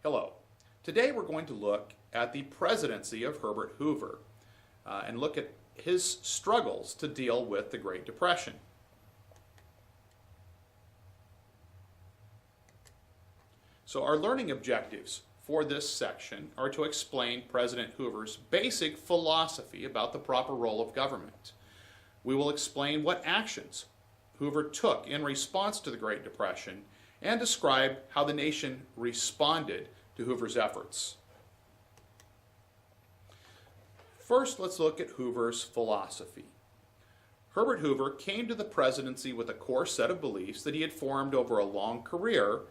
Hello. Today we're going to look at the presidency of Herbert Hoover and look at his struggles to deal with the Great Depression. So our learning objectives for this section are to explain President Hoover's basic philosophy about the proper role of government. We will explain what actions Hoover took in response to the Great Depression and describe how the nation responded to Hoover's efforts. First, let's look at Hoover's philosophy. Herbert Hoover came to the presidency with a core set of beliefs that he had formed over a long career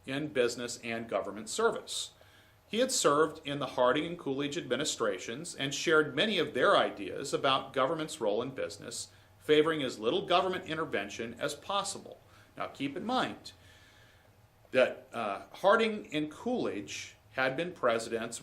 in business and government service. He had served in the Harding and Coolidge administrations and shared many of their ideas about government's role in business, favoring as little government intervention as possible. Now keep in mind that Harding and Coolidge had been presidents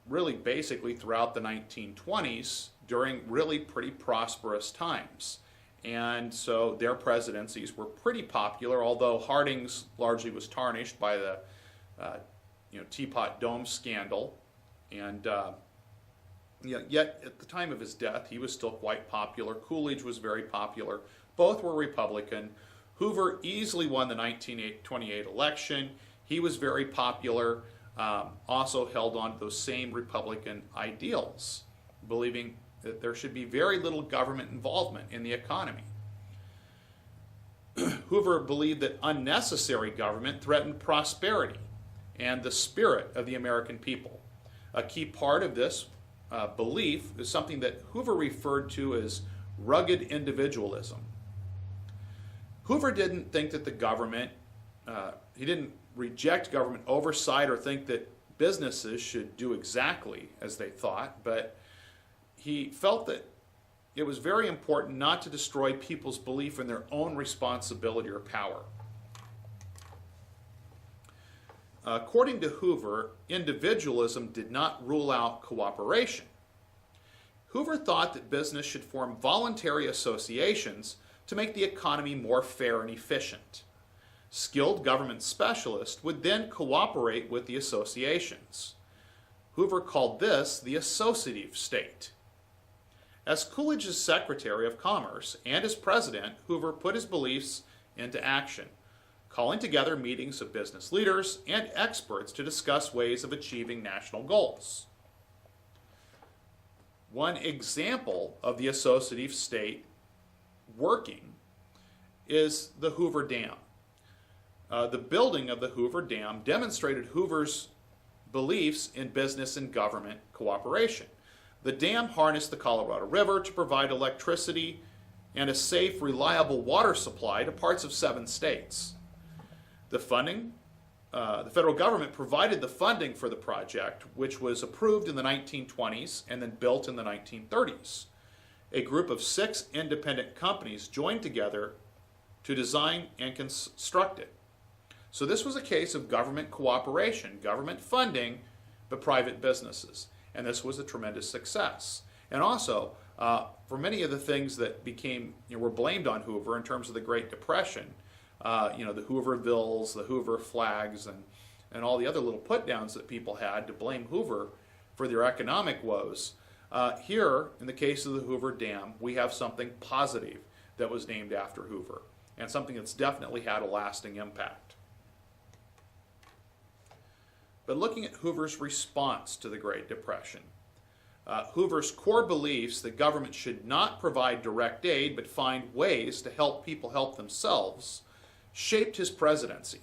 really basically throughout the 1920s during really pretty prosperous times. And so their presidencies were pretty popular, although Harding's largely was tarnished by the Teapot Dome scandal. And yet at the time of his death, he was still quite popular. Coolidge was very popular. Both were Republican. Hoover easily won the 1928 election. He was very popular, also held on to those same Republican ideals, believing that there should be very little government involvement in the economy. Hoover believed that unnecessary government threatened prosperity and the spirit of the American people. A key part of this belief is something that Hoover referred to as rugged individualism. Hoover didn't think that the government, he didn't reject government oversight or think that businesses should do exactly as they thought, but he felt that it was very important not to destroy people's belief in their own responsibility or power. According to Hoover, individualism did not rule out cooperation. Hoover thought that business should form voluntary associations to make the economy more fair and efficient. Skilled government specialists would then cooperate with the associations. Hoover called this the associative state. As Coolidge's Secretary of Commerce and as President, Hoover put his beliefs into action, calling together meetings of business leaders and experts to discuss ways of achieving national goals. One example of the associative state working is the Hoover Dam. The building of the Hoover Dam demonstrated Hoover's beliefs in business and government cooperation. The dam harnessed the Colorado River to provide electricity and a safe, reliable water supply to parts of 7 states. The federal government provided the funding for the project, which was approved in the 1920s and then built in the 1930s. A group of 6 independent companies joined together to design and construct it. So this was a case of government cooperation, government funding, but private businesses. And this was a tremendous success. And also, for many of the things that were blamed on Hoover in terms of the Great Depression, the Hoovervilles, the Hoover flags, and all the other little put-downs that people had to blame Hoover for their economic woes. Here, in the case of the Hoover Dam, we have something positive that was named after Hoover, and something that's definitely had a lasting impact. But looking at Hoover's response to the Great Depression, Hoover's core beliefs that government should not provide direct aid but find ways to help people help themselves shaped his presidency.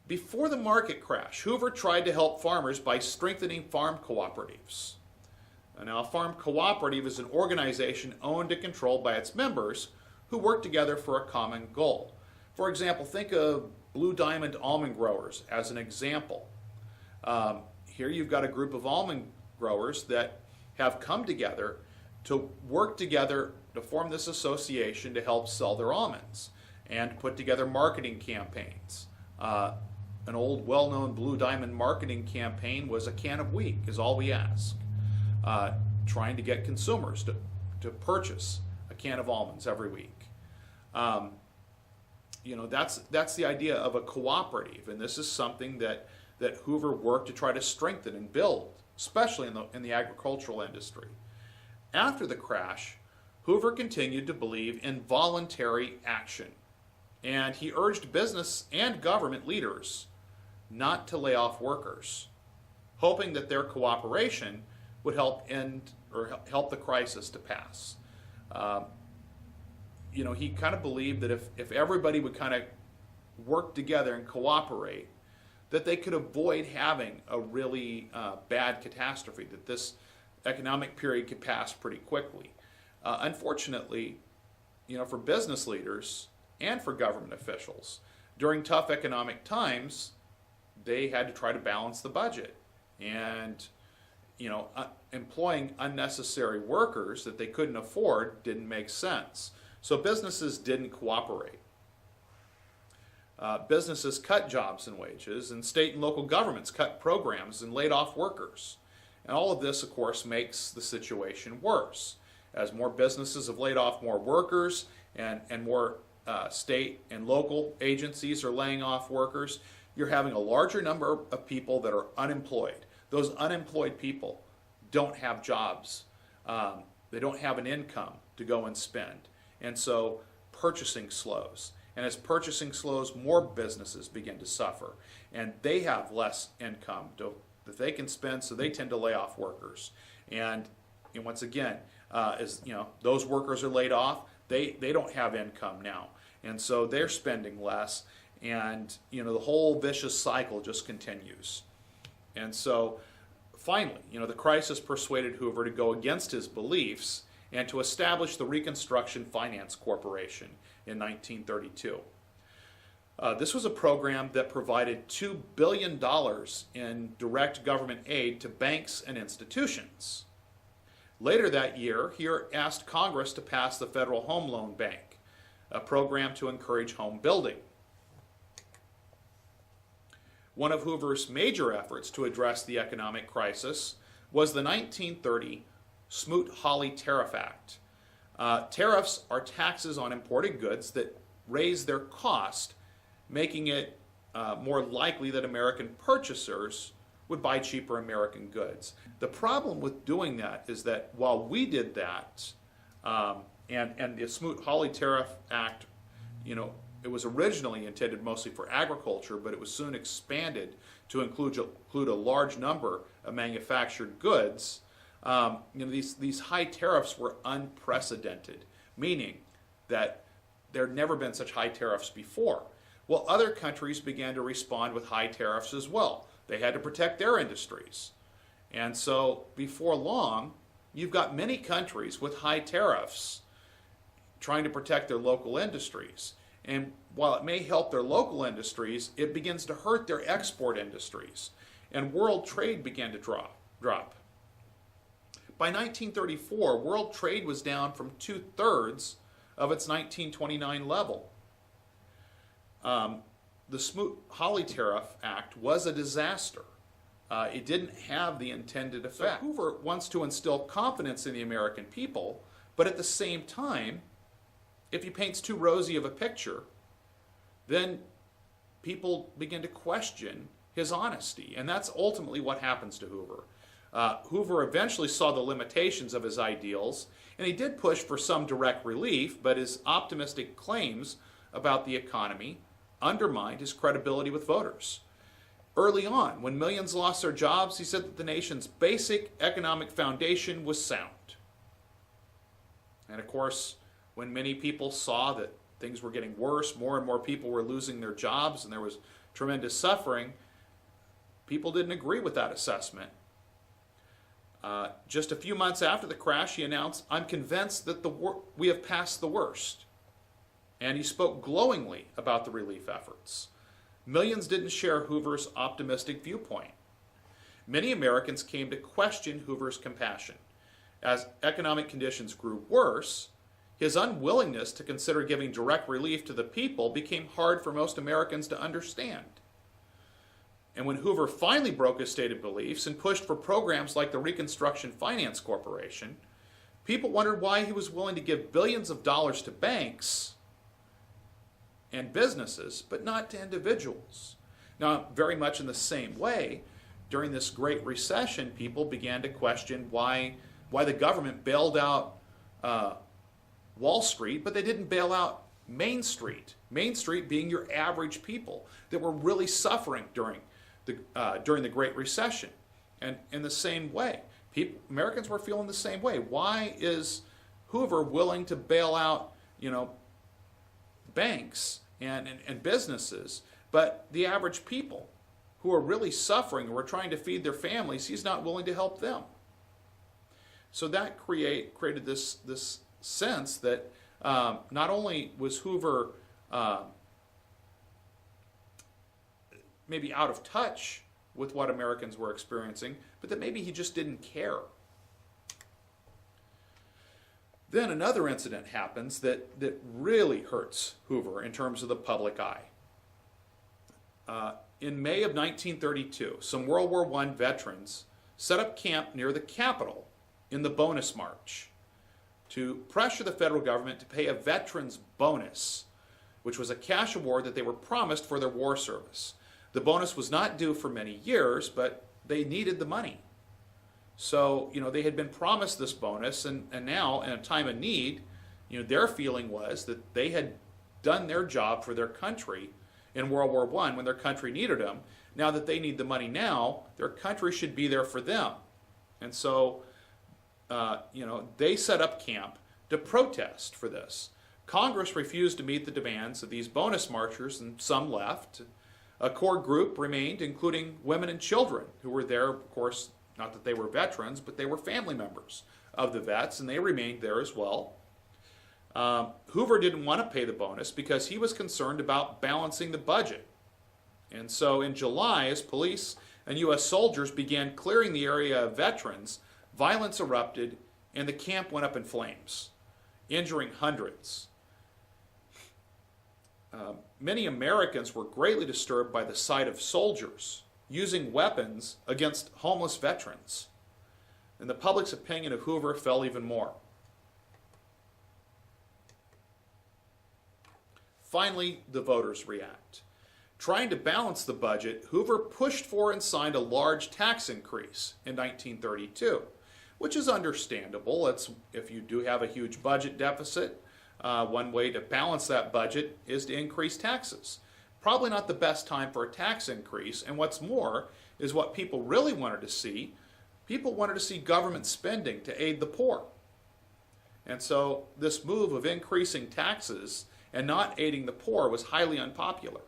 Before the market crash, Hoover tried to help farmers by strengthening farm cooperatives. Now, a farm cooperative is an organization owned and controlled by its members who work together for a common goal. For example, think of Blue Diamond almond growers as an example. Here you've got a group of almond growers that have come together to work together to form this association to help sell their almonds and put together marketing campaigns. An old well-known Blue Diamond marketing campaign was a can of wheat is all we ask. Trying to get consumers to purchase a can of almonds every week. That's the idea of a cooperative, and this is something that that Hoover worked to try to strengthen and build, especially in the agricultural industry. After the crash, Hoover continued to believe in voluntary action, and he urged business and government leaders not to lay off workers, hoping that their cooperation would help end or help the crisis to pass. He kind of believed that if everybody would kind of work together and cooperate, that they could avoid having a really bad catastrophe, that this economic period could pass pretty quickly. Unfortunately, for business leaders and for government officials, during tough economic times, they had to try to balance the budget. And, employing unnecessary workers that they couldn't afford didn't make sense. So businesses didn't cooperate. Businesses cut jobs and wages, and state and local governments cut programs and laid off workers. And all of this, of course, makes the situation worse. As more businesses have laid off more workers and more state and local agencies are laying off workers, you're having a larger number of people that are unemployed. Those unemployed people don't have jobs. They don't have an income to go and spend. And so purchasing slows. And as purchasing slows, more businesses begin to suffer. And they have less income that they can spend, so they tend to lay off workers. And once again, as those workers are laid off, they don't have income now. And so they're spending less. And the whole vicious cycle just continues. And so finally, the crisis persuaded Hoover to go against his beliefs and to establish the Reconstruction Finance Corporation in 1932. This was a program that provided $2 billion in direct government aid to banks and institutions. Later that year, he asked Congress to pass the Federal Home Loan Bank, a program to encourage home building. One of Hoover's major efforts to address the economic crisis was the 1930 Smoot-Hawley Tariff Act. Tariffs are taxes on imported goods that raise their cost, making it more likely that American purchasers would buy cheaper American goods. The problem with doing that is that while we did that, and the Smoot-Hawley Tariff Act, it was originally intended mostly for agriculture, but it was soon expanded to include a large number of manufactured goods. These high tariffs were unprecedented, meaning that there had never been such high tariffs before. Well, other countries began to respond with high tariffs as well. They had to protect their industries. And so before long, you've got many countries with high tariffs trying to protect their local industries. And while it may help their local industries, it begins to hurt their export industries. And world trade began to drop. By 1934, world trade was down from 2/3 of its 1929 level. The Smoot-Hawley Tariff Act was a disaster. It didn't have the intended effect. So Hoover wants to instill confidence in the American people, but at the same time, if he paints too rosy of a picture, then people begin to question his honesty. And that's ultimately what happens to Hoover. Hoover eventually saw the limitations of his ideals, and he did push for some direct relief, but his optimistic claims about the economy undermined his credibility with voters. Early on, when millions lost their jobs, he said that the nation's basic economic foundation was sound. And of course, when many people saw that things were getting worse, more and more people were losing their jobs, and there was tremendous suffering, people didn't agree with that assessment. Just a few months after the crash, he announced, "I'm convinced that we have passed the worst." And he spoke glowingly about the relief efforts. Millions didn't share Hoover's optimistic viewpoint. Many Americans came to question Hoover's compassion. As economic conditions grew worse, his unwillingness to consider giving direct relief to the people became hard for most Americans to understand. And when Hoover finally broke his stated beliefs and pushed for programs like the Reconstruction Finance Corporation, people wondered why he was willing to give billions of dollars to banks and businesses, but not to individuals. Now, very much in the same way, during this Great Recession, people began to question why the government bailed out Wall Street, but they didn't bail out Main Street. Main Street being your average people that were really suffering during the Great Recession. And in the same way, Americans were feeling the same way. Why is Hoover willing to bail out, banks and businesses, but the average people who are really suffering, who are trying to feed their families, he's not willing to help them? So that created this sense that not only was Hoover maybe out of touch with what Americans were experiencing, but that maybe he just didn't care. Then another incident happens that really hurts Hoover in terms of the public eye. In May of 1932, some World War I veterans set up camp near the Capitol in the Bonus March to pressure the federal government to pay a veterans bonus, which was a cash award that they were promised for their war service. The bonus was not due for many years, but they needed the money. So, they had been promised this bonus, and now, in a time of need, their feeling was that they had done their job for their country in World War I when their country needed them. Now that they need the money now, their country should be there for them. And so, they set up camp to protest for this. Congress refused to meet the demands of these bonus marchers, and some left. A core group remained, including women and children who were there, of course, not that they were veterans, but they were family members of the vets, and they remained there as well. Hoover didn't want to pay the bonus because he was concerned about balancing the budget. And so in July, as police and U.S. soldiers began clearing the area of veterans, violence erupted and the camp went up in flames, injuring hundreds. Many Americans were greatly disturbed by the sight of soldiers using weapons against homeless veterans. And the public's opinion of Hoover fell even more. Finally, the voters react. Trying to balance the budget, Hoover pushed for and signed a large tax increase in 1932, which is understandable. If you do have a huge budget deficit, one way to balance that budget is to increase taxes. Probably not the best time for a tax increase, and what's more is what people really wanted to see. People wanted to see government spending to aid the poor. And so this move of increasing taxes and not aiding the poor was highly unpopular.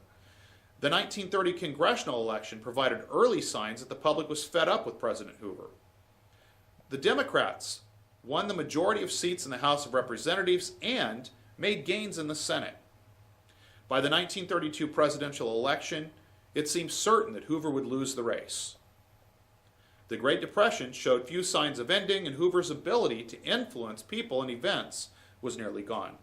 The 1930 congressional election provided early signs that the public was fed up with President Hoover. The Democrats won the majority of seats in the House of Representatives and made gains in the Senate. By the 1932 presidential election, it seemed certain that Hoover would lose the race. The Great Depression showed few signs of ending, and Hoover's ability to influence people and events was nearly gone.